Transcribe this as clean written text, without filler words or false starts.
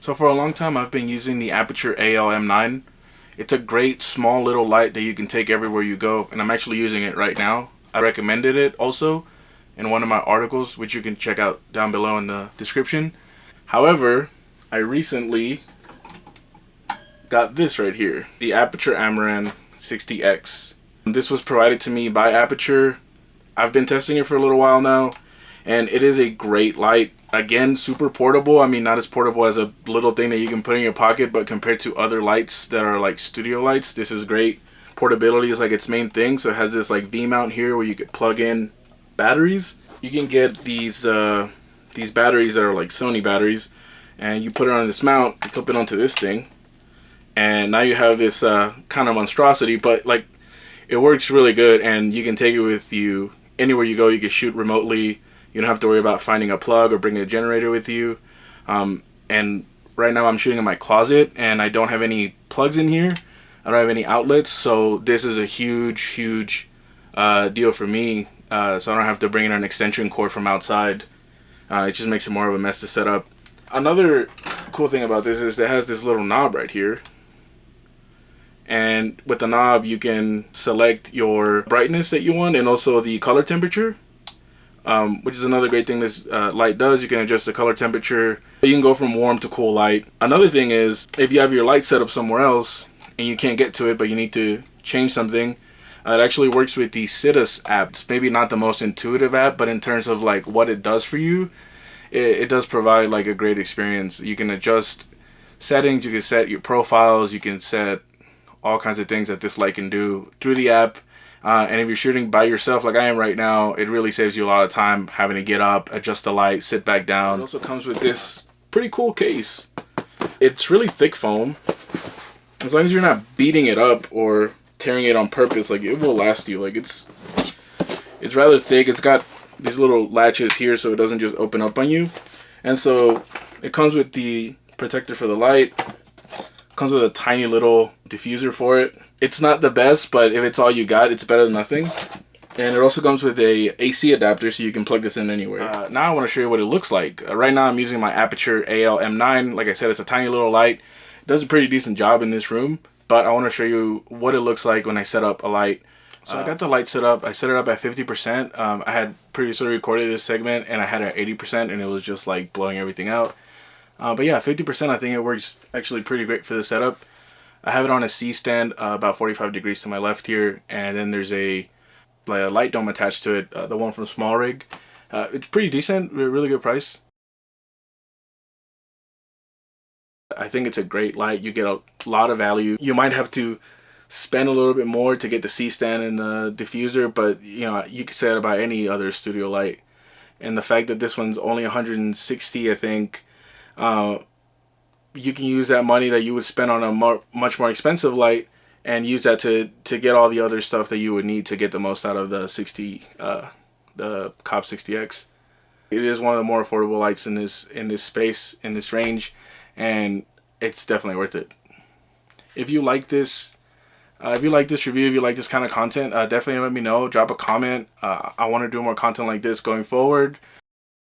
So for a long time I've been using the Aputure AL-M9. It's a great small little light that you can take everywhere you go, and I'm actually using it right now. I recommended it also in one of my articles, which you can check out down below in the description. However, I recently got this right here, the Aputure Amaran 60X. This was provided to me by Aputure. I've been testing it for a little while now, and it is a great light. Again, super portable. I mean, not as portable as a little thing that you can put in your pocket, but compared to other lights that are like studio lights, this is great. Portability is like its main thing, so it has this like V-mount here where you could plug in batteries. You can get these batteries that are like Sony batteries, and you put it on this mount, you clip it onto this thing, and now you have this kind of monstrosity, but like it works really good, and you can take it with you anywhere you go. You can shoot remotely. You don't have to worry about finding a plug or bringing a generator with you. And right now I'm shooting in my closet, and I don't have any plugs in here. I don't have any outlets, so this is a huge deal for me. So I don't have to bring in an extension cord from outside. It just makes it more of a mess to set up. Another cool thing about this is it has this little knob right here. And with the knob, you can select your brightness that you want and also the color temperature, which is another great thing this light does. You can adjust the color temperature. You can go from warm to cool light. Another thing is, if you have your light set up somewhere else and you can't get to it, but you need to change something, it actually works with the Citus app. It's maybe not the most intuitive app, but in terms of like what it does for you, it does provide like a great experience. You can adjust settings, you can set your profiles, you can set all kinds of things that this light can do through the app. And if you're shooting by yourself like I am right now, it really saves you a lot of time having to get up, adjust the light, sit back down. It also comes with this pretty cool case. It's really thick foam. As long as you're not beating it up or tearing it on purpose, like it will last you. Like it's rather thick. It's got these little latches here so it doesn't just open up on you. And so it comes with the protector for the light. Comes with a tiny little diffuser for it. It's not the best, but if it's all you got, it's better than nothing. And it also comes with a AC adapter, so you can plug this in anywhere. Now I want to show you what it looks like. Right now I'm using my Aputure AL-M9. Like I said, it's a tiny little light. It does a pretty decent job in this room, but I want to show you what it looks like when I set up a light. So I got the light set up. I set it up at 50%. I had previously recorded this segment and I had it at 80%, and it was just like blowing everything out. But yeah, 50%, I think it works actually pretty great for the setup. I have it on a C-stand about 45 degrees to my left here, and then there's a light dome attached to it, the one from Small Rig. It's pretty decent, really good price. I think it's a great light. You get a lot of value. You might have to spend a little bit more to get the C-stand and the diffuser, but you know, you can set it by any other studio light. And the fact that this one's only 160, I think, you can use that money that you would spend on a much more expensive light and use that to get all the other stuff that you would need to get the most out of the the COB 60X. It is one of the more affordable lights in this space, in this range, and it's definitely worth it. If you like this review, if you like this kind of content, definitely let me know. Drop a comment. I want to do more content like this going forward.